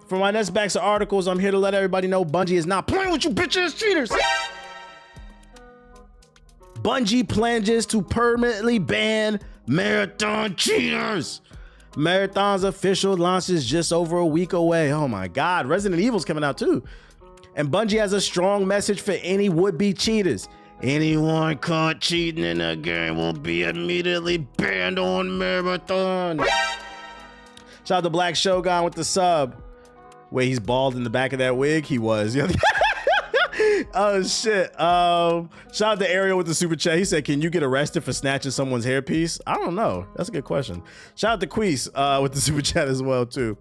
For my next backs of articles, I'm here to let everybody know Bungie is not playing with you bitch-ass cheaters. Bungie plans to permanently ban Marathon cheaters. Marathon's official launch is just over a week away. Oh my God, Resident Evil's coming out too. And Bungie has a strong message for any would-be cheaters. Anyone caught cheating in a game will be immediately banned on Marathon. Shout out to Black Shogun with the sub. Wait, he's bald in the back of that wig? He was. Oh shit. Shout out to Ariel with the super chat. He said, can you get arrested for snatching someone's hairpiece? I don't know. That's a good question. Shout out to Queese with the super chat as well too.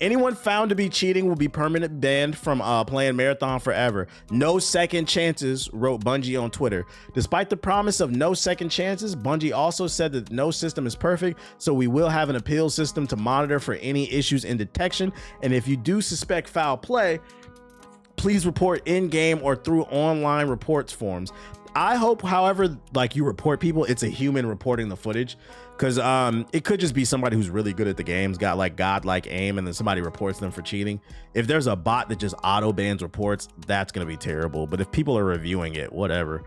Anyone found to be cheating will be permanent banned from playing Marathon forever. No second chances, wrote Bungie on Twitter. Despite the promise of no second chances, Bungie also said that no system is perfect, so we will have an appeal system to monitor for any issues in detection. And if you do suspect foul play, please report in-game or through online reports forms. I hope, however, like you report people, it's a human reporting the footage, because it could just be somebody who's really good at the games, got like godlike aim, and then somebody reports them for cheating. If there's a bot that just auto bans reports, that's gonna be terrible. But if people are reviewing it, whatever.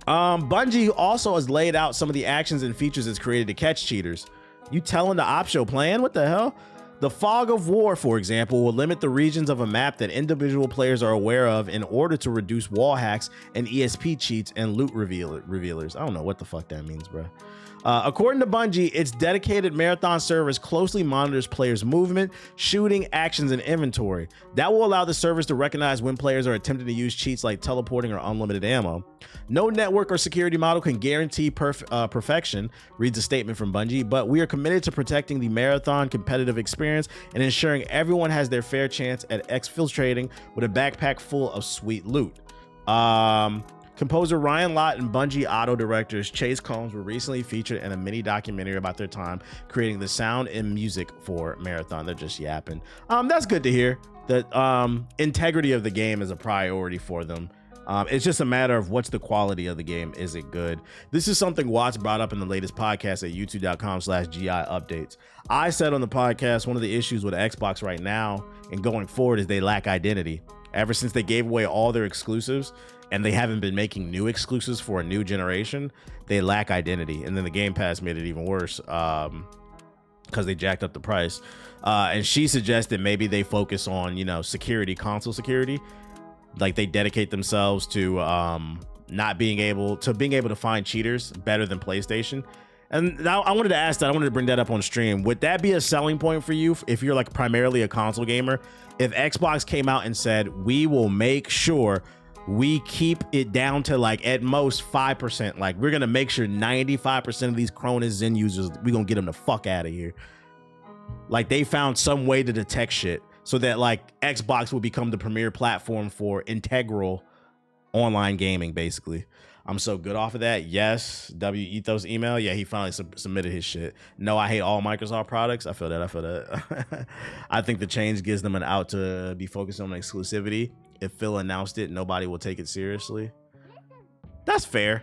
Bungie also has laid out some of the actions and features it's created to catch cheaters. You telling the op show plan? What the hell? The Fog of War, for example, will limit the regions of a map that individual players are aware of in order to reduce wall hacks and ESP cheats and loot revealers. I don't know what the fuck that means, bro. According to Bungie, its dedicated Marathon servers closely monitors players' movement, shooting, actions, and inventory. That will allow the servers to recognize when players are attempting to use cheats like teleporting or unlimited ammo. No network or security model can guarantee perfection, reads a statement from Bungie, but we are committed to protecting the Marathon competitive experience and ensuring everyone has their fair chance at exfiltrating with a backpack full of sweet loot. Composer Ryan Lott and Bungie auto directors Chase Combs were recently featured in a mini documentary about their time creating the sound and music for Marathon. They're just yapping. That's good to hear that integrity of the game is a priority for them. It's just a matter of what's the quality of the game. Is it good? This is something Watts brought up in the latest podcast at youtube.com/GI updates. I said on the podcast, one of the issues with Xbox right now and going forward is they lack identity. Ever since they gave away all their exclusives and they haven't been making new exclusives for a new generation, they lack identity. And then the Game Pass made it even worse because they jacked up the price. And she suggested maybe they focus on, you know, security, console security. Like they dedicate themselves to not being able to find cheaters better than PlayStation. And now I wanted to ask that, I wanted to bring that up on stream. Would that be a selling point for you if you're like primarily a console gamer? If Xbox came out and said, we will make sure we keep it down to like at most 5%. Like we're going to make sure 95% of these Cronus Zen users, we're going to get them the fuck out of here. Like they found some way to detect shit so that like Xbox will become the premier platform for integral online gaming, basically. I'm so good off of that. Yes. W Ethos email. Yeah, he finally submitted his shit. No, I hate all Microsoft products. I feel that. I think the change gives them an out to be focused on exclusivity. If Phil announced it, nobody will take it seriously. That's fair.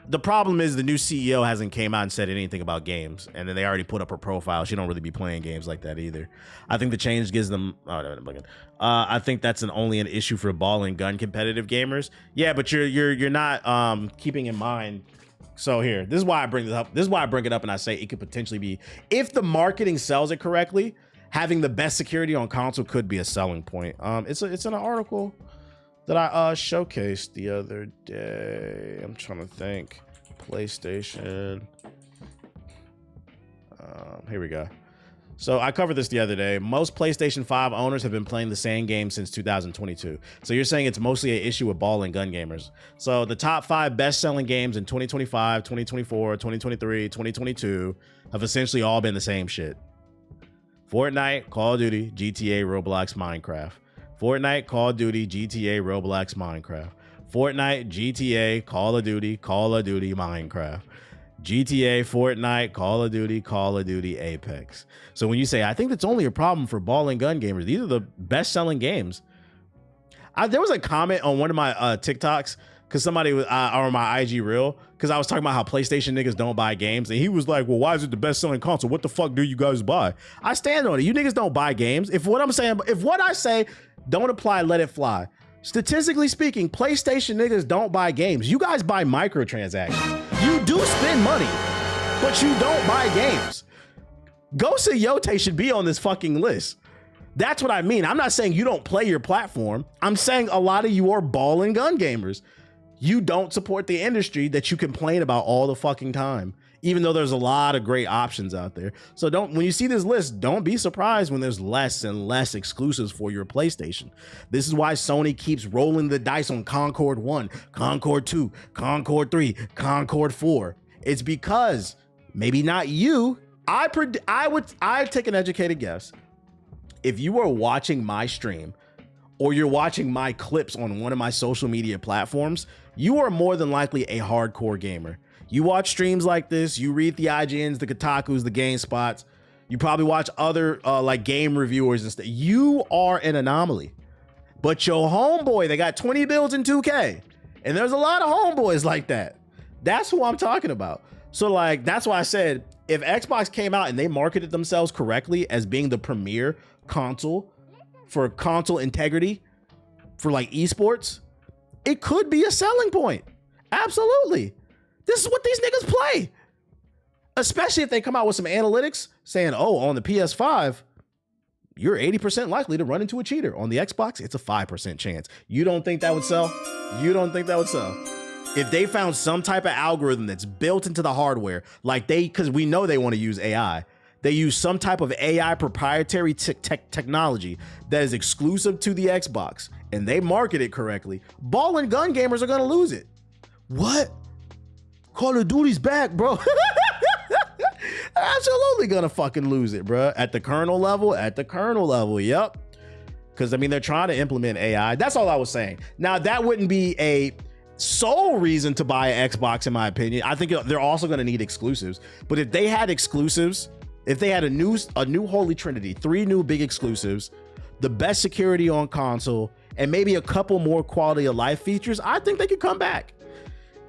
The problem is the new CEO hasn't came out and said anything about games, and then they already put up her profile. She don't really be playing games like that either. I think the change gives them. I think that's only an issue for ball and gun competitive gamers. Yeah, but you're not keeping in mind. So here, this is why I bring this up. This is why I bring it up, and I say it could potentially be, if the marketing sells it correctly, having the best security on console could be a selling point. It's in an article that I showcased the other day. I'm trying to think. PlayStation. Here we go. So I covered this the other day. Most PlayStation 5 owners have been playing the same game since 2022. So you're saying it's mostly an issue with ball and gun gamers. So the top 5 best-selling games in 2025, 2024, 2023, 2022 have essentially all been the same shit. Fortnite, Call of Duty, GTA, Roblox, Minecraft. Fortnite, Call of Duty, GTA, Roblox, Minecraft. Fortnite, GTA, Call of Duty, Minecraft. GTA, Fortnite, Call of Duty, Apex. So when you say, I think that's only a problem for ball and gun gamers, these are the best selling games. There was a comment on one of my TikToks because somebody was on my IG reel, because I was talking about how PlayStation niggas don't buy games, and he was like, well, why is it the best selling console? What the fuck do you guys buy? I stand on it. You niggas don't buy games. If what I say don't apply, let it fly. Statistically speaking, PlayStation niggas don't buy games. You guys buy microtransactions. You do spend money, but you don't buy games. Ghost of Yote should be on this fucking list. That's what I mean. I'm not saying you don't play your platform. I'm saying a lot of you are ball and gun gamers. You don't support the industry that you complain about all the fucking time, even though there's a lot of great options out there. So when you see this list, don't be surprised when there's less and less exclusives for your PlayStation. This is why Sony keeps rolling the dice on Concord 1, Concord 2, Concord 3, Concord 4. It's because maybe not you. I'd take an educated guess. If you are watching my stream or you're watching my clips on one of my social media platforms, you are more than likely a hardcore gamer. You watch streams like this, you read the IGNs, the Kotakus, the GameSpots, you probably watch other like game reviewers and stuff. You are an anomaly. But your homeboy, they got 20 builds in 2K. And there's a lot of homeboys like that. That's who I'm talking about. So like, that's why I said, if Xbox came out and they marketed themselves correctly as being the premier console for console integrity for like esports, it could be a selling point. Absolutely. This is what these niggas play. Especially if they come out with some analytics saying, oh, on the PS5, you're 80% likely to run into a cheater. On the Xbox, it's a 5% chance. You don't think that would sell? You don't think that would sell? If they found some type of algorithm that's built into the hardware, like because we know they want to use AI, they use some type of AI proprietary technology that is exclusive to the Xbox, and they market it correctly, ball and gun gamers are going to lose it. What? Call of Duty's back, bro. Absolutely going to fucking lose it, bro. At the kernel level, yep. Because, I mean, they're trying to implement AI. That's all I was saying. Now, that wouldn't be a sole reason to buy an Xbox, in my opinion. I think they're also going to need exclusives. But if they had exclusives, if they had a new holy trinity, 3 new big exclusives, the best security on console, and maybe a couple more quality of life features, I think they could come back.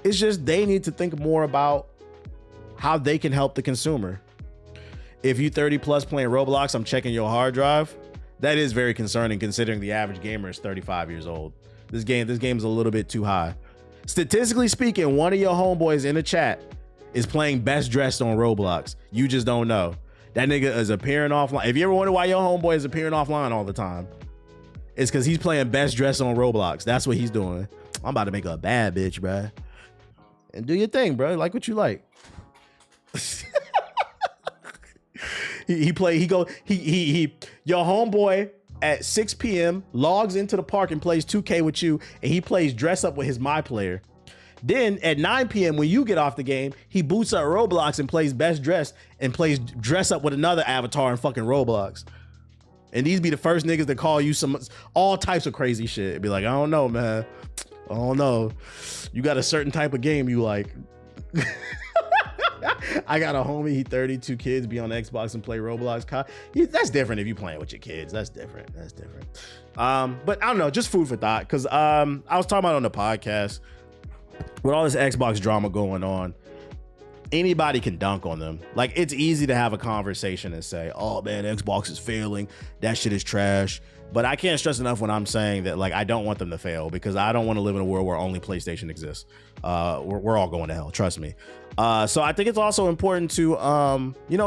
It's just they need to think more about how they can help the consumer. If you 30 plus playing Roblox, I'm checking your hard drive. That is very concerning considering the average gamer is 35 years old. This game's a little bit too high. Statistically speaking, one of your homeboys in the chat is playing best dressed on Roblox. You just don't know. That nigga is appearing offline. If you ever wonder why your homeboy is appearing offline all the time, it's because he's playing best dressed on Roblox. That's what he's doing. I'm about to make a bad bitch, bruh. And do your thing, bro. Like what you like. Your homeboy at 6 p.m. logs into the park and plays 2K with you, and he plays dress up with his My Player. Then at 9 p.m. when you get off the game, he boots up Roblox and plays best dress and plays dress up with another avatar in fucking Roblox. And these be the first niggas that call you all types of crazy shit. Be like, I don't know, man. I don't know. You got a certain type of game you like. I got a homie, he 32 kids, be on Xbox and play Roblox. That's different if you playing with your kids. That's different. But I don't know, just food for thought. Because I was talking about on the podcast, with all this Xbox drama going on, anybody can dunk on them. Like, it's easy to have a conversation and say, oh man, Xbox is failing. That shit is trash. But I can't stress enough when I'm saying that, like, I don't want them to fail, because I don't want to live in a world where only PlayStation exists. We're all going to hell, trust me. So I think it's also important to,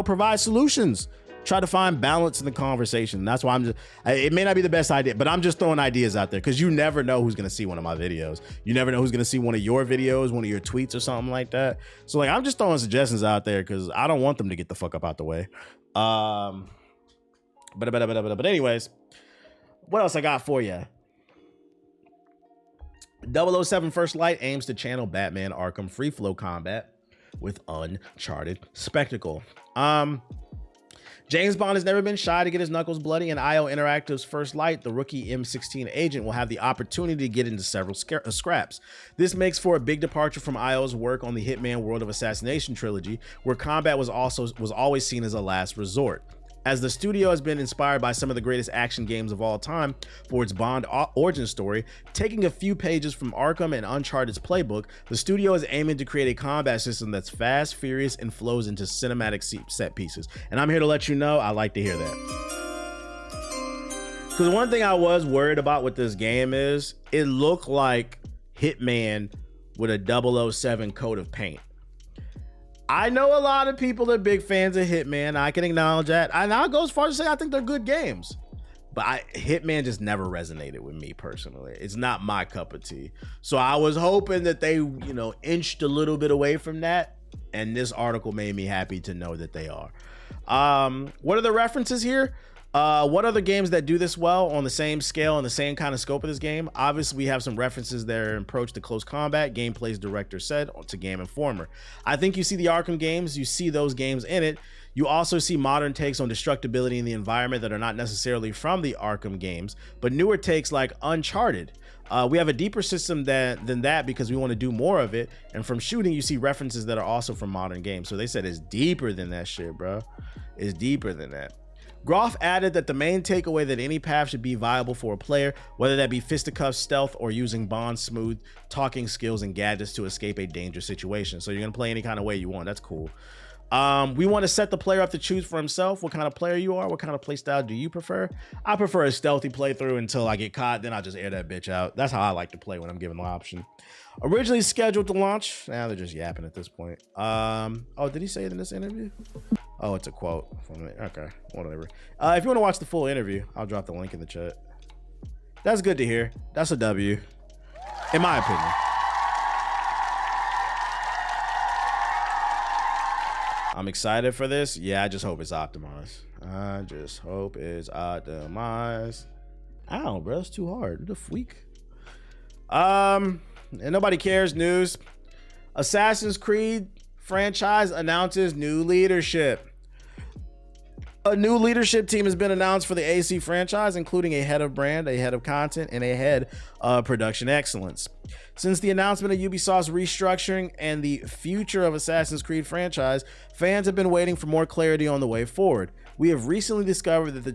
provide solutions. Try to find balance in the conversation. That's why it may not be the best idea, but I'm just throwing ideas out there, because you never know who's going to see one of my videos. You never know who's going to see one of your videos, one of your tweets or something like that. So like, I'm just throwing suggestions out there because I don't want them to get the fuck up out the way. But anyways, what else I got for you? 007 First Light aims to channel Batman Arkham free flow combat with Uncharted spectacle. James Bond has never been shy to get his knuckles bloody, and IO Interactive's First Light, the rookie M16 agent, will have the opportunity to get into several scraps. This makes for a big departure from IO's work on the Hitman World of Assassination trilogy, where combat was always seen as a last resort. as the studio has been inspired by some of the greatest action games of all time for its Bond origin story. Taking a few pages from Arkham and Uncharted's playbook, the studio is aiming to create a combat system that's fast, furious, and flows into cinematic set pieces. And I'm here to let you know, I like to hear that. Because one thing I was worried about with this game is, it looked like Hitman with a 007 coat of paint. I know a lot of people are big fans of Hitman. I can acknowledge that. And I'll go as far as to say I think they're good games. But Hitman just never resonated with me personally. It's not my cup of tea. So I was hoping that they, inched a little bit away from that. And this article made me happy to know that they are. What are the references here? What other games that do this well on the same scale and the same kind of scope of this game? Obviously, we have some references there in approach to close combat, gameplay's director said to Game Informer. I think you see the Arkham games, you see those games in it. You also see modern takes on destructibility in the environment that are not necessarily from the Arkham games, but newer takes like Uncharted. We have a deeper system than that because we want to do more of it. And from shooting, you see references that are also from modern games. So they said it's deeper than that shit, bro. It's deeper than that. Groff added that the main takeaway that any path should be viable for a player, whether that be fisticuffs, stealth, or using Bond's smooth talking skills and gadgets to escape a dangerous situation. So you're gonna play any kind of way you want. That's cool. We want to set the player up to choose for himself what kind of player you are. What kind of play style do you prefer? I prefer a stealthy playthrough until I get caught, then I'll just air that bitch out. That's how I like to play when I'm given the option. Originally scheduled to launch, now they're just yapping at this point. Oh, did he say it in this interview? Oh, it's a quote from it. Okay, whatever. If you want to watch the full interview, I'll drop the link in the chat. That's good to hear. That's a W, in my opinion. I'm excited for this. Yeah, I just hope it's optimized. I just hope it's optimized. Ow, bro, it's too hard. What a freak. And nobody cares news. Assassin's Creed franchise announces new leadership. A new leadership team has been announced for the AC franchise, including a head of brand, a head of content, and a head of production excellence. Since the announcement of Ubisoft's restructuring and the future of Assassin's Creed franchise, fans have been waiting for more clarity on the way forward. We have recently discovered that the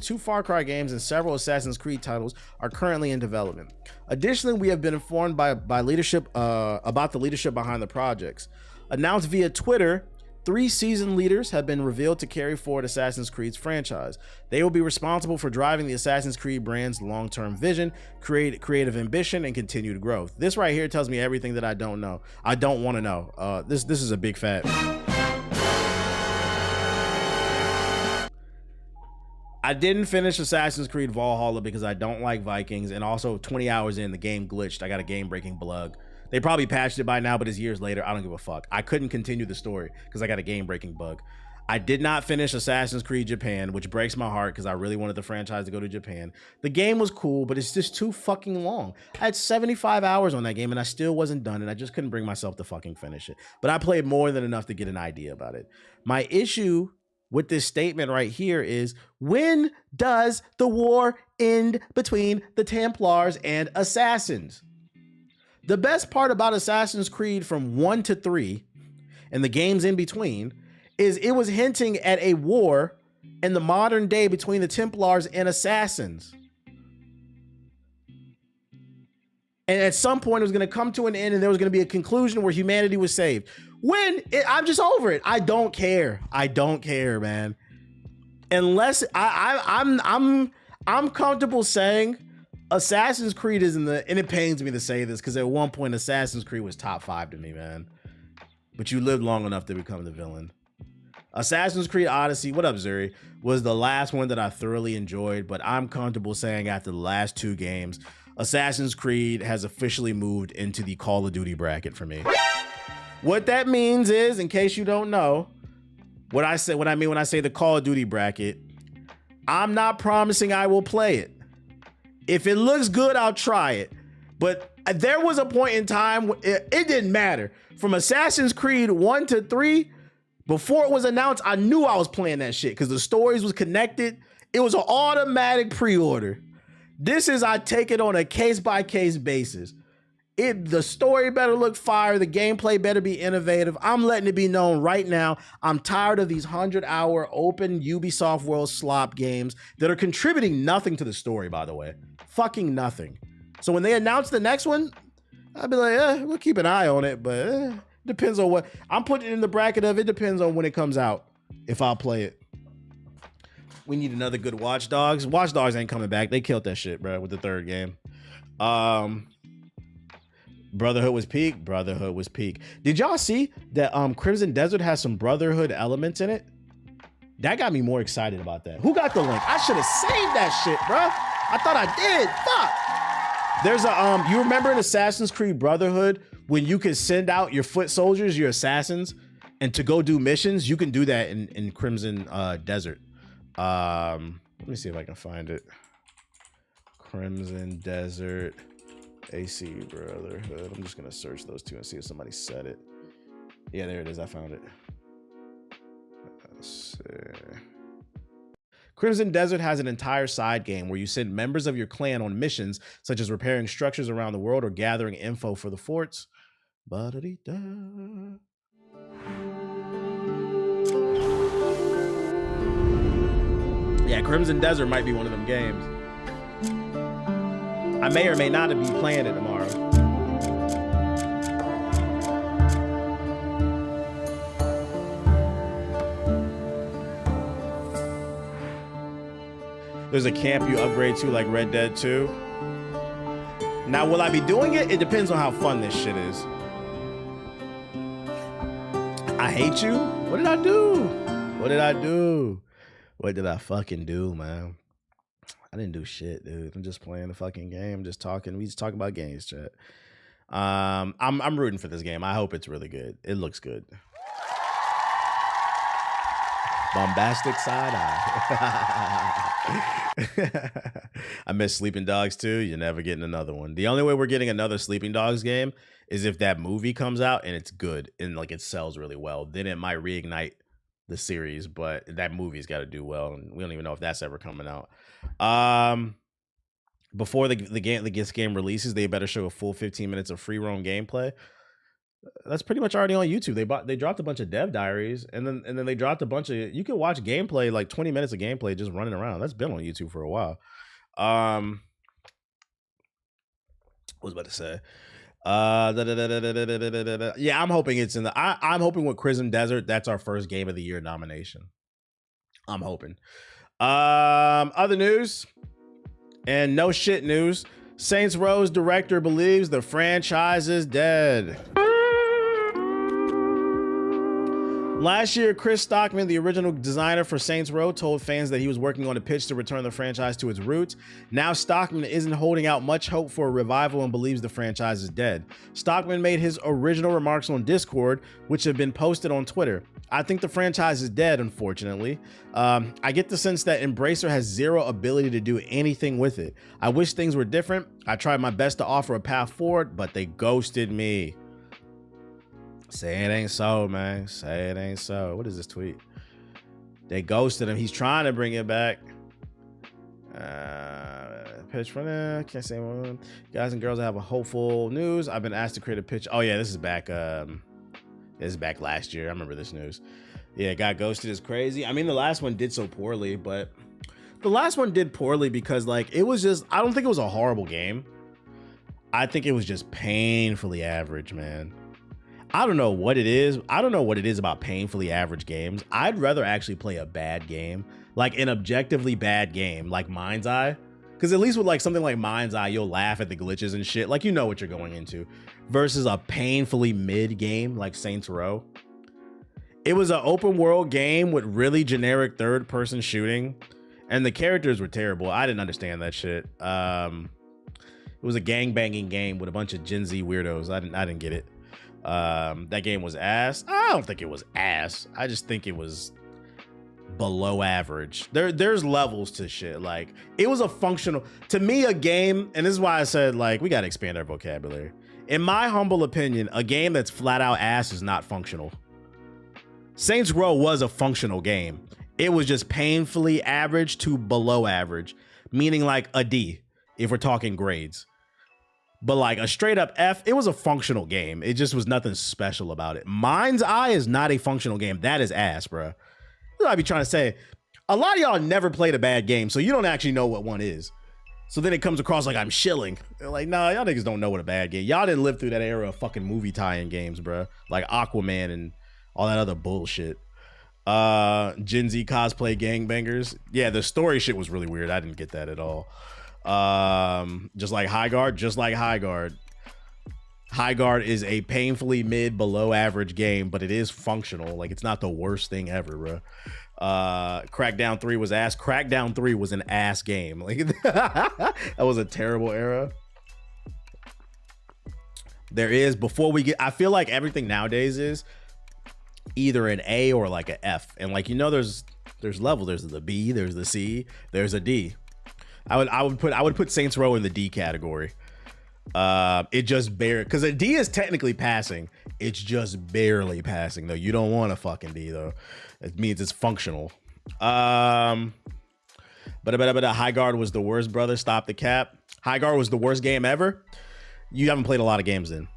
two Far Cry games and several Assassin's Creed titles are currently in development. Additionally, we have been informed by leadership about the leadership behind the projects. Announced via Twitter, 3 seasoned leaders have been revealed to carry forward Assassin's Creed's franchise. They will be responsible for driving the Assassin's Creed brand's long-term vision, creative ambition, and continued growth. This right here tells me everything that I don't know. I don't want to know. This is a big fat. I didn't finish Assassin's Creed Valhalla because I don't like Vikings, and also 20 hours in, the game glitched. I got a game-breaking bug. They probably patched it by now, but it's years later. I don't give a fuck. I couldn't continue the story because I got a game-breaking bug. I did not finish Assassin's Creed Japan, which breaks my heart because I really wanted the franchise to go to Japan. The game was cool, but it's just too fucking long. I had 75 hours on that game and I still wasn't done, and I just couldn't bring myself to fucking finish it. But I played more than enough to get an idea about it. My issue with this statement right here is, when does the war end between the Templars and Assassins? The best part about Assassin's Creed from 1 to 3 and the games in between is it was hinting at a war in the modern day between the Templars and Assassins. And at some point it was going to come to an end and there was going to be a conclusion where humanity was saved. I'm just over it. I don't care. I don't care, man. Unless I'm comfortable saying Assassin's Creed is and it pains me to say this because at one point Assassin's Creed was top 5 to me, man. But you lived long enough to become the villain. Assassin's Creed Odyssey, what up, Zuri, was the last one that I thoroughly enjoyed, but I'm comfortable saying after the last 2 games, Assassin's Creed has officially moved into the Call of Duty bracket for me. What that means is, in case you don't know, what I mean when I say the Call of Duty bracket, I'm not promising I will play it. If it looks good, I'll try it. But there was a point in time it didn't matter. From Assassin's Creed 1 to 3, before it was announced, I knew I was playing that shit because the stories was connected. It was an automatic pre-order. This is, I take it on a case-by-case basis. The story better look fire. The gameplay better be innovative. I'm letting it be known right now. I'm tired of these 100-hour open Ubisoft World slop games that are contributing nothing to the story, by the way. Fucking nothing. So when they announce the next one, I'd be like, we'll keep an eye on it, but depends on what. I'm putting it in the bracket of it depends on when it comes out, if I'll play it. We need another good Watch Dogs. Watch Dogs ain't coming back. They killed that shit, bro, with the third game. Brotherhood was peak. Brotherhood was peak. Did y'all see that Crimson Desert has some Brotherhood elements in it? That got me more excited about that. Who got the link? I should have saved that shit, bro. I thought I did. Fuck. There's a you remember in Assassin's Creed Brotherhood when you could send out your foot soldiers, your assassins, and to go do missions? You can do that in Crimson Desert. Let me see if I can find it. Crimson Desert AC Brotherhood. I'm just gonna search those two and see if somebody said it. Yeah, there it is. I found it. Let's see. Crimson Desert has an entire side game where you send members of your clan on missions such as repairing structures around the world or gathering info for the forts. Ba-da-dee-da. Yeah, Crimson Desert might be one of them games. I may or may not be playing it tomorrow. There's a camp you upgrade to like Red Dead 2. Now, will I be doing it? It depends on how fun this shit is. I hate you? What did I do? What did I do? What did I fucking do, man? I didn't do shit, dude. I'm just playing the fucking game, just talking. We just talking about games, chat. I'm rooting for this game. I hope it's really good. It looks good. Bombastic side eye. I miss Sleeping Dogs too. You're never getting another one. The only way we're getting another Sleeping Dogs game is if that movie comes out and it's good and like it sells really well. Then it might reignite the series, but that movie's got to do well, and we don't even know if that's ever coming out. Before the game releases, they better show a full 15 minutes of free roam gameplay. That's pretty much already on YouTube. They dropped a bunch of dev diaries, and then they dropped a bunch of, you can watch gameplay, like 20 minutes of gameplay just running around. That's been on YouTube for a while. What was I about to say? Yeah, I'm hoping it's in the. I'm hoping with Crimson Desert, that's our first Game of the Year nomination. I'm hoping. Other news and no shit news. Saints Row's director believes the franchise is dead. Last year, Chris Stockman, the original designer for Saints Row, told fans that he was working on a pitch to return the franchise to its roots. Now Stockman isn't holding out much hope for a revival and believes the franchise is dead. Stockman made his original remarks on Discord, which have been posted on Twitter. I think the franchise is dead, unfortunately. I get the sense that Embracer has zero ability to do anything with it. I wish things were different. I tried my best to offer a path forward, but they ghosted me. Say it ain't so, man. Say it ain't so. What is this tweet? They ghosted him. He's trying to bring it back. Pitch for them. Can't say one. Guys and girls, I have a hopeful news. I've been asked to create a pitch. Oh yeah, this is back. This is back last year. I remember this news. Yeah, got ghosted is crazy. I mean, the last one did so poorly, but the last one did poorly because like it was just. I don't think it was a horrible game. I think it was just painfully average, man. I don't know what it is. I don't know what it is about painfully average games. I'd rather actually play a bad game, like an objectively bad game, like Mind's Eye. Because at least with like something like Mind's Eye, you'll laugh at the glitches and shit. Like you know what you're going into. Versus a painfully mid game like Saints Row. It was an open world game with really generic third person shooting. And the characters were terrible. I didn't understand that shit. It was a gangbanging game with a bunch of Gen Z weirdos. I didn't get it. That game was ass. I don't think it was ass. I just think it was below average. There's levels to shit. Like it was a functional, to me, a game, and this is why I said like we gotta expand our vocabulary. In my humble opinion, a game that's flat out ass is not functional. Saints Row was a functional game. It was just painfully average to below average, meaning like a D if we're talking grades. But like a straight up F, it was a functional game. It just was nothing special about it. Mind's Eye is not a functional game. That is ass, bro. That's what I be trying to say. A lot of y'all never played a bad game, so you don't actually know what one is. So then it comes across like I'm shilling. They're like, nah, y'all niggas don't know what a bad game. Y'all didn't live through that era of fucking movie tie-in games, bro. Like Aquaman and all that other bullshit. Gen Z cosplay gangbangers. Yeah, the story shit was really weird. I didn't get that at all. Just like High Guard. High Guard is a painfully mid below average game, but it is functional. Like, it's not the worst thing ever, bro. Crackdown 3 was ass. Crackdown 3 was an ass game. Like that was a terrible era. There is, before we get, I feel like everything nowadays is either an A or like an F. And like, you know, there's level, there's the B, there's the C, there's a D. I would put Saints Row in the D category. It just because a D is technically passing. It's just barely passing though. You don't want a fucking D though. It means it's functional. But High Guard was the worst, brother. Stop the cap. High Guard was the worst game ever. You haven't played a lot of games then.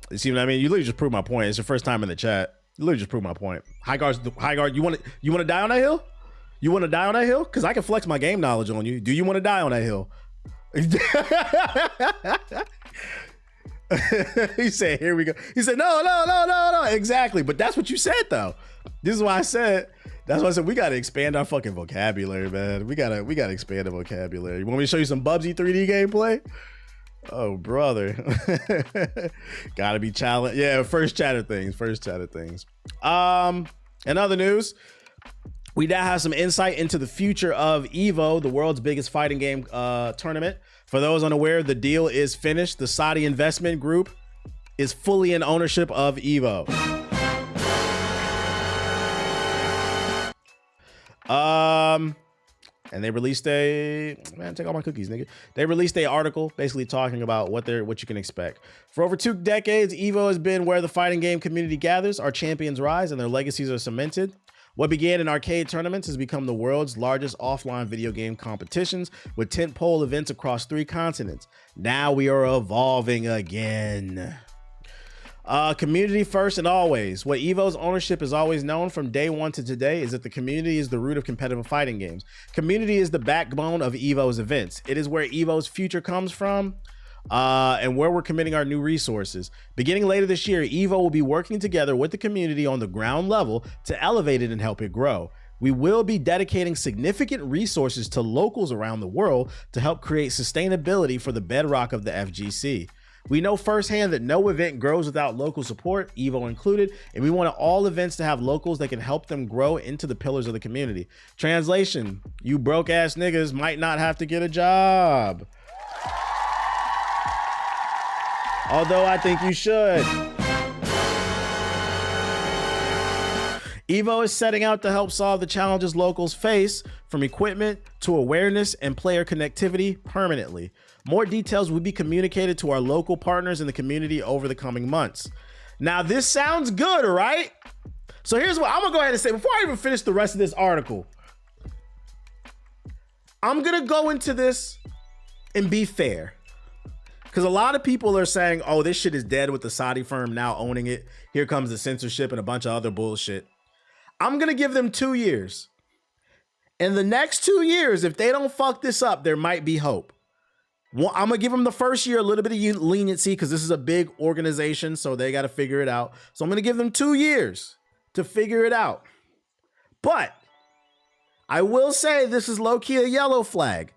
You see what I mean? You literally just proved my point. It's your first time in the chat. You literally just proved my point. High Guard. You want to die on that hill? You want to die on that hill? Because I can flex my game knowledge on you. Do you want to die on that hill? He said, here we go. He said, no. Exactly. But that's what you said, though. This is why I said, we got to expand our fucking vocabulary, man. We gotta expand the vocabulary. You want me to show you some Bubsy 3D gameplay? Oh, brother. Gotta be challenged. Yeah, first chat of things. In other news, we now have some insight into the future of EVO, the world's biggest fighting game tournament. For those unaware, the deal is finished. The Saudi investment group is fully in ownership of EVO. And they released take all my cookies, nigga. They released an article basically talking about what you can expect. For over 2 decades, EVO has been where the fighting game community gathers. Our champions rise and their legacies are cemented. What began in arcade tournaments has become the world's largest offline video game competitions with tentpole events across 3 continents. Now we are evolving again. Community first and always. What EVO's ownership is always known from day one to today is that the community is the root of competitive fighting games. Community is the backbone of EVO's events. It is where EVO's future comes from. And where we're committing our new resources. Beginning later this year, EVO will be working together with the community on the ground level to elevate it and help it grow. We will be dedicating significant resources to locals around the world to help create sustainability for the bedrock of the FGC. We know firsthand that no event grows without local support, EVO included, and we want all events to have locals that can help them grow into the pillars of the community. Translation, you broke ass niggas might not have to get a job. Although I think you should. EVO is setting out to help solve the challenges locals face, from equipment to awareness and player connectivity, permanently. More details will be communicated to our local partners in the community over the coming months. Now, this sounds good, right? So here's what I'm gonna go ahead and say before I even finish the rest of this article. I'm gonna go into this and be fair. Because a lot of people are saying, oh, this shit is dead with the Saudi firm now owning it. Here comes the censorship and a bunch of other bullshit. I'm going to give them 2 years. In the next 2 years, if they don't fuck this up, there might be hope. Well, I'm going to give them the first year a little bit of leniency because this is a big organization, so they got to figure it out. So I'm going to give them 2 years to figure it out. But I will say this is low-key a yellow flag.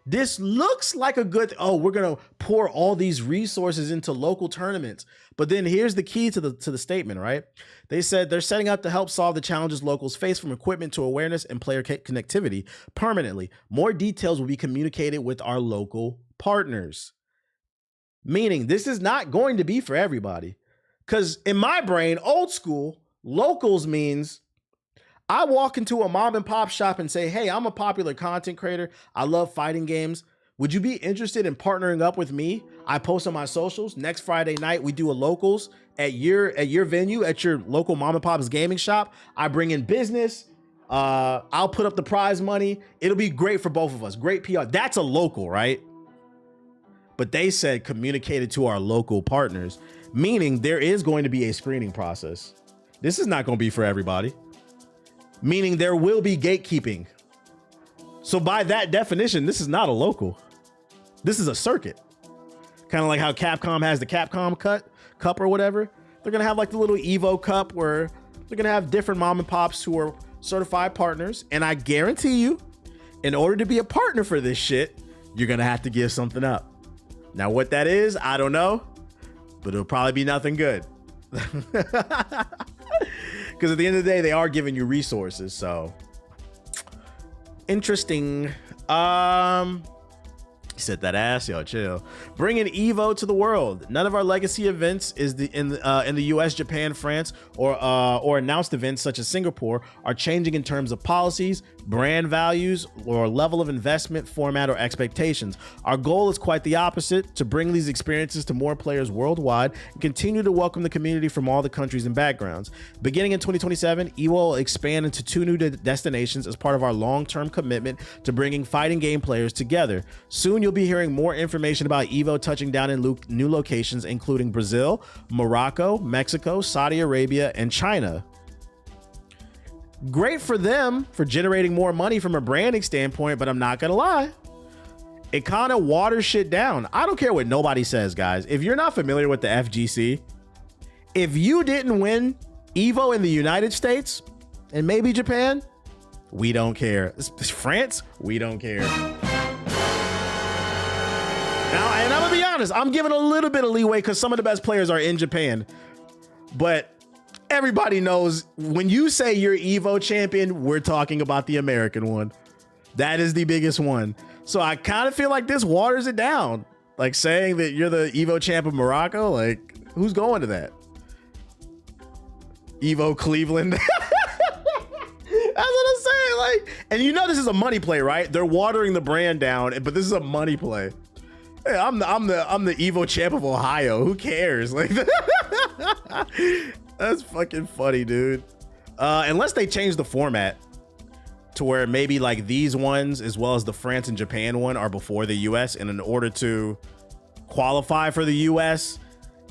This looks like a good, we're going to pour all these resources into local tournaments. But then here's the key to the statement, right? They said they're setting out to help solve the challenges locals face, from equipment to awareness and player connectivity, permanently. More details will be communicated with our local partners. Meaning this is not going to be for everybody. Because in my brain, old school, locals means I walk into a mom and pop shop and say, hey, I'm a popular content creator. I love fighting games. Would you be interested in partnering up with me? I post on my socials. Next Friday night, we do a locals at your venue, at your local mom and pop's gaming shop. I bring in business. I'll put up the prize money. It'll be great for both of us. Great PR. That's a local, right? but they said communicated to our local partners, meaning there is going to be a screening process. This is not going to be for everybody, meaning there will be gatekeeping. So by that definition, this is not a local. This is a circuit. Kind of like how Capcom has the Capcom Cup or whatever. They're going to have like the little Evo Cup where they're going to have different mom and pops who are certified partners. And I guarantee you, in order to be a partner for this shit, you're going to have to give something up. Now, what that is, I don't know, but it'll probably be nothing good. Because at the end of the day, they are giving you resources. So interesting. He said that ass, yo, chill. Bringing Evo to the world. None of our legacy events is in the US, Japan, France, or announced events such as Singapore are changing in terms of policies, brand values, or level of investment, format, or expectations. Our goal is quite the opposite: to bring these experiences to more players worldwide and continue to welcome the community from all the countries and backgrounds. Beginning in 2027, Evo will expand into 2 new destinations as part of our long-term commitment to bringing fighting game players together. Soon you'll be hearing more information about Evo touching down in new locations, including Brazil, Morocco, Mexico, Saudi Arabia, and China. Great for them for generating more money from a branding standpoint, but I'm not gonna lie, it kind of waters shit down. I don't care what nobody says, guys. If you're not familiar with the FGC, if you didn't win Evo in the United States and maybe Japan, we don't care. France, we don't care. Now, and I'm gonna be honest, I'm giving a little bit of leeway because some of the best players are in Japan, but everybody knows when you say you're Evo champion, we're talking about the American one. That is the biggest one. So I kind of feel like this waters it down. Like saying that you're the Evo champ of Morocco, like who's going to that? Evo Cleveland. That's what I'm saying. Like, and you know this is a money play, right? They're watering the brand down, but this is a money play. Hey, I'm the Evo champ of Ohio. Who cares? Like, that's fucking funny, dude. Unless they change the format to where maybe like these ones, as well as the France and Japan one, are before the US, and in order to qualify for the US,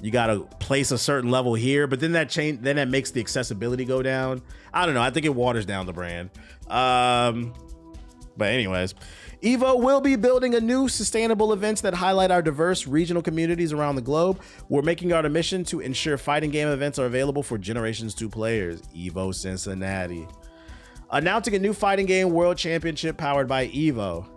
you got to place a certain level here. But then that makes the accessibility go down. I don't know. I think it waters down the brand. But anyways, Evo will be building a new sustainable events that highlight our diverse regional communities around the globe. We're making our mission to ensure fighting game events are available for Generations 2 players. Evo Cincinnati. Announcing a new fighting game world championship powered by Evo.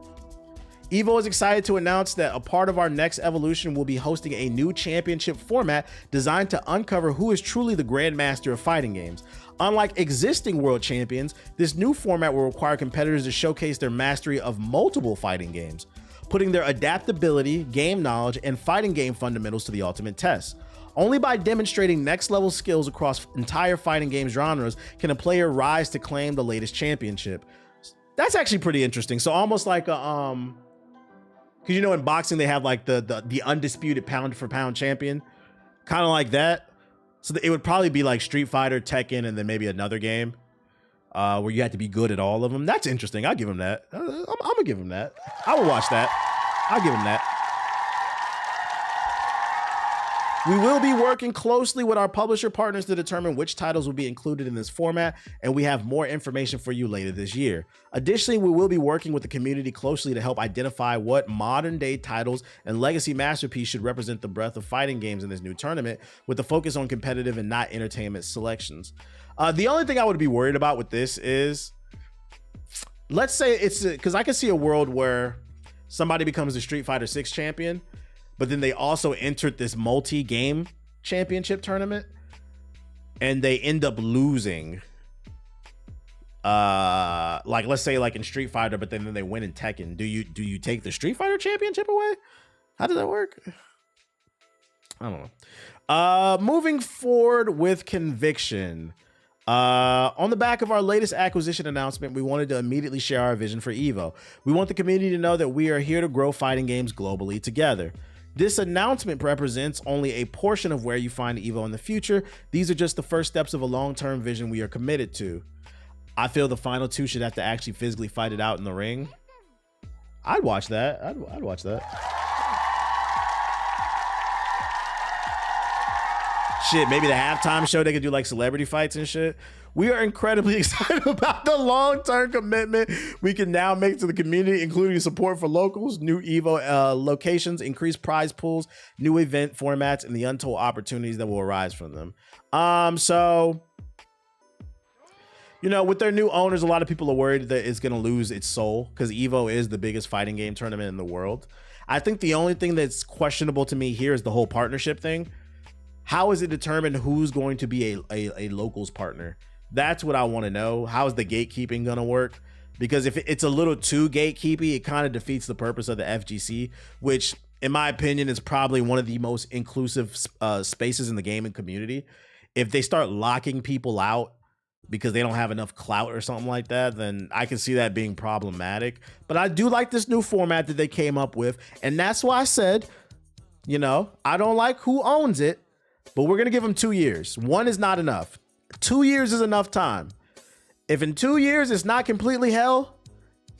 Evo is excited to announce that a part of our next evolution will be hosting a new championship format designed to uncover who is truly the grandmaster of fighting games. Unlike existing world champions, this new format will require competitors to showcase their mastery of multiple fighting games, putting their adaptability, game knowledge, and fighting game fundamentals to the ultimate test. Only by demonstrating next level skills across entire fighting game genres can a player rise to claim the latest championship. That's actually pretty interesting. So almost like a because you know in boxing they have like the undisputed pound for pound champion, kind of like that. So it would probably be like Street Fighter, Tekken, and then maybe another game where you have to be good at all of them. That's interesting. I'll give him that. I'm gonna give him that. I will watch that. I'll give him that. We will be working closely with our publisher partners to determine which titles will be included in this format, and we have more information for you later this year. Additionally, we will be working with the community closely to help identify what modern day titles and legacy masterpiece should represent the breadth of fighting games in this new tournament, with the focus on competitive and not entertainment selections. The only thing I would be worried about with this is, let's say it's because I can see a world where somebody becomes the Street Fighter 6 champion, but then they also entered this multi-game championship tournament and they end up losing. Like let's say like in Street Fighter, but then they win in Tekken. Do you take the Street Fighter championship away? How does that work? I don't know. Moving forward with conviction. On the back of our latest acquisition announcement, we wanted to immediately share our vision for Evo. We want the community to know that we are here to grow fighting games globally together. This announcement represents only a portion of where you find Evo in the future. These are just the first steps of a long-term vision we are committed to. I feel the final two should have to actually physically fight it out in the ring. I'd watch that. I'd watch that. Shit, maybe the halftime show, they could do like celebrity fights and shit. We are incredibly excited about the long-term commitment we can now make to the community, including support for locals, new EVO locations, increased prize pools, new event formats, and the untold opportunities that will arise from them. So, you know, with their new owners, a lot of people are worried that it's going to lose its soul because EVO is the biggest fighting game tournament in the world. I think the only thing that's questionable to me here is the whole partnership thing. How is it determined who's going to be a locals partner? That's what I want to know. How is the gatekeeping going to work? Because if it's a little too gatekeepy, it kind of defeats the purpose of the FGC, which in my opinion is probably one of the most inclusive spaces in the gaming community. If they start locking people out because they don't have enough clout or something like that, then I can see that being problematic. But I do like this new format that they came up with. And that's why I said, you know, I don't like who owns it, but we're going to give them 2 years. 1 is not enough. 2 years is enough time. If in 2 years it's not completely hell,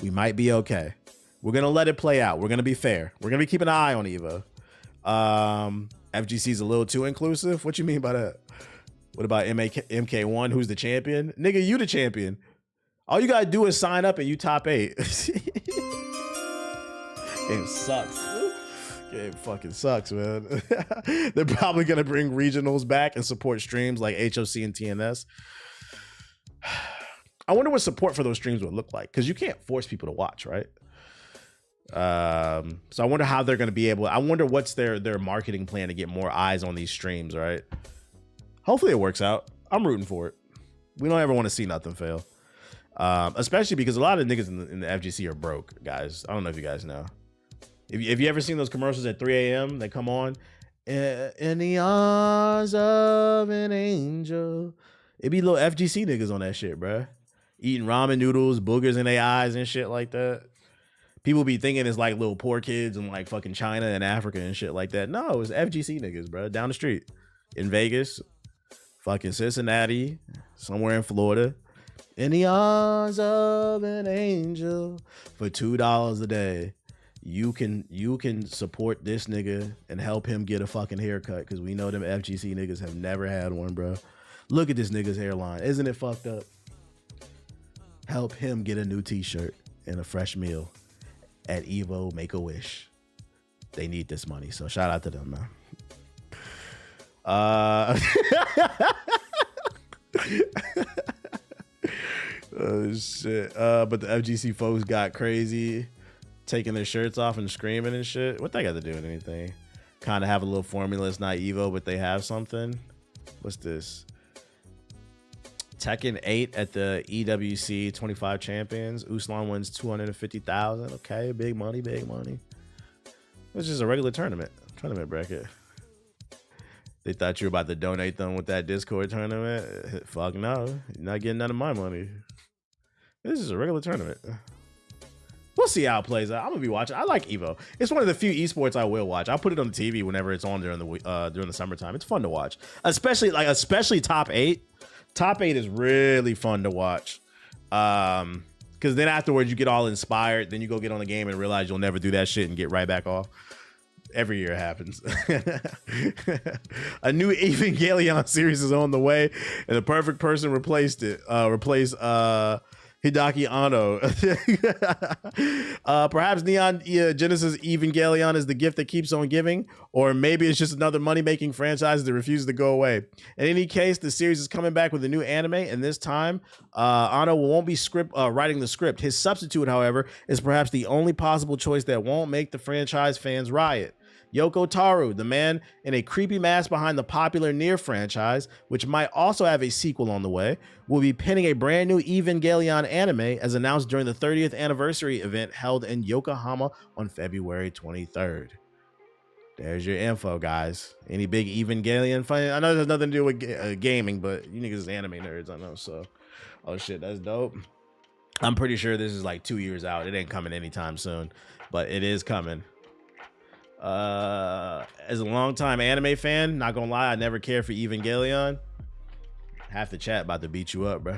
we might be okay. We're going to let it play out. We're going to be fair. We're going to be keeping an eye on EVO. FGC is a little too inclusive. What you mean by that? What about MK1? Who's the champion? Nigga, you the champion. All you got to do is sign up and you top 8. Game sucks. Game fucking sucks, man. They're probably going to bring regionals back and support streams like HOC and TNS. I wonder what support for those streams would look like, because you can't force people to watch, right? So I wonder how they're going to be able. I wonder what's their marketing plan to get more eyes on these streams, right? Hopefully it works out. I'm rooting for it. We don't ever want to see nothing fail, especially because a lot of niggas in the FGC are broke, guys. I don't know if you guys know. Have you ever seen those commercials at 3 a.m. They come on? In the arms of an angel. It be little FGC niggas on that shit, bruh. Eating ramen noodles, boogers in their eyes and shit like that. People be thinking it's like little poor kids in like fucking China and Africa and shit like that. No, it's FGC niggas, bro. Down the street. In Vegas, fucking Cincinnati, somewhere in Florida. In the arms of an angel for $2 a day. You can support this nigga and help him get a fucking haircut, because we know them FGC niggas have never had one, bro. Look at this nigga's hairline. Isn't it fucked up? Help him get a new t-shirt and a fresh meal at EVO Make-A-Wish. They need this money, so shout out to them, man. Oh shit. But the FGC folks got crazy, taking their shirts off and screaming and shit. What they got to do with anything? Kind of have a little formula. It's not EVO, but they have something. What's this? Tekken 8 at the EWC 25 champions. Uslan wins 250,000. Okay, big money, big money. It's just a regular tournament bracket. They thought you were about to donate them with that Discord tournament. Fuck no, you're not getting none of my money. This is a regular tournament. We'll see how it plays out. I'm gonna be watching. I like EVO. It's one of the few esports I will watch. I'll put it on the TV whenever it's on during the summertime. It's fun to watch, especially top 8. Top 8 is really fun to watch, because then afterwards you get all inspired. Then you go get on the game and realize you'll never do that shit and get right back off. Every year it happens. A new Evangelion series is on the way, and the perfect person replaced Hideaki Anno. Perhaps Neon Genesis Evangelion is the gift that keeps on giving, or maybe it's just another money-making franchise that refuses to go away. In any case, the series is coming back with a new anime, and this time, Anno won't be writing the script. His substitute, however, is perhaps the only possible choice that won't make the franchise fans riot. Yoko Taro, the man in a creepy mask behind the popular Nier franchise, which might also have a sequel on the way, will be penning a brand new Evangelion anime, as announced during the 30th anniversary event held in Yokohama on February 23rd. There's your info, guys. Any big Evangelion fan? I know there's nothing to do with gaming, but you niggas is anime nerds, I know. So, oh shit, that's dope. I'm pretty sure this is like 2 years out. It ain't coming anytime soon, but it is coming. As a longtime anime fan, not gonna lie, I never cared for Evangelion. Half the chat about to beat you up, bro.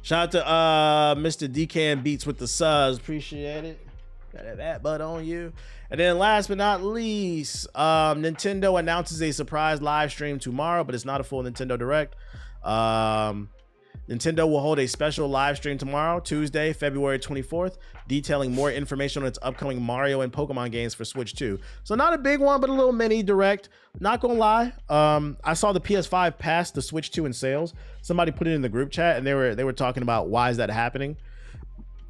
Shout out to Mr. DK Beats with the subs, appreciate it. That butt on you. And then last but not least, Nintendo announces a surprise live stream tomorrow, but it's not a full Nintendo Direct. Nintendo will hold a special live stream tomorrow, Tuesday, February 24th, detailing more information on its upcoming Mario and Pokemon games for Switch 2. So not a big one, but a little mini Direct. Not gonna lie, I saw the PS5 pass the Switch 2 in sales. Somebody put it in the group chat, and they were talking about why is that happening.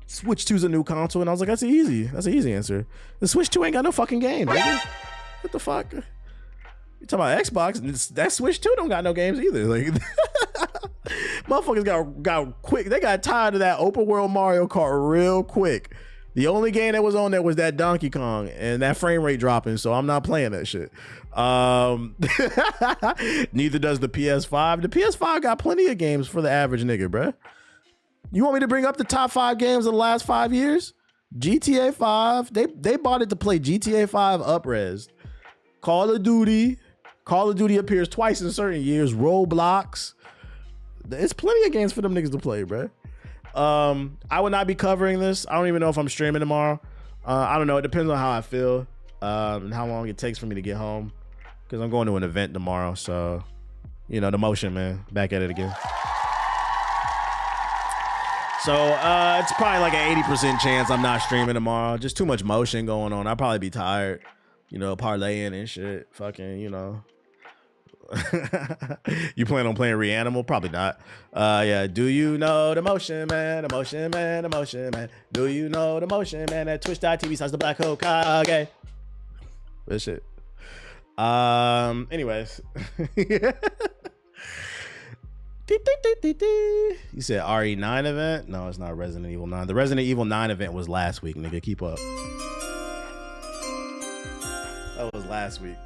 Switch 2's a new console, and I was like, that's an easy answer. The Switch 2 ain't got no fucking game, baby. What the fuck? You talking about Xbox? That Switch 2 don't got no games either. Like, motherfuckers got quick. They got tired of that open world Mario Kart real quick. The only game that was on there was that Donkey Kong, and that frame rate dropping, so I'm not playing that shit. Neither does the PS5. The PS5 got plenty of games for the average nigga, bruh. You want me to bring up the top 5 games of the last 5 years? GTA 5, they bought it to play GTA 5 up-res. Call of Duty appears twice in certain years. Roblox. There's plenty of games for them niggas to play, bro. I would not be covering this. I don't even know if I'm streaming tomorrow. I don't know. It depends on how I feel and how long it takes for me to get home, because I'm going to an event tomorrow. So, you know, the motion, man. Back at it again. So it's probably like an 80% chance I'm not streaming tomorrow. Just too much motion going on. I'll probably be tired, you know, parlaying and shit. Fucking, you know. You plan on playing Reanimal? Probably not. Yeah. Do you know the motion, man? The motion, man. The motion, man. Do you know the motion, man? At twitch.tv / the Black Hokage. This shit. Anyways. You said RE9 event? No, it's not Resident Evil 9. The Resident Evil 9 event was last week, nigga. Keep up. That was last week.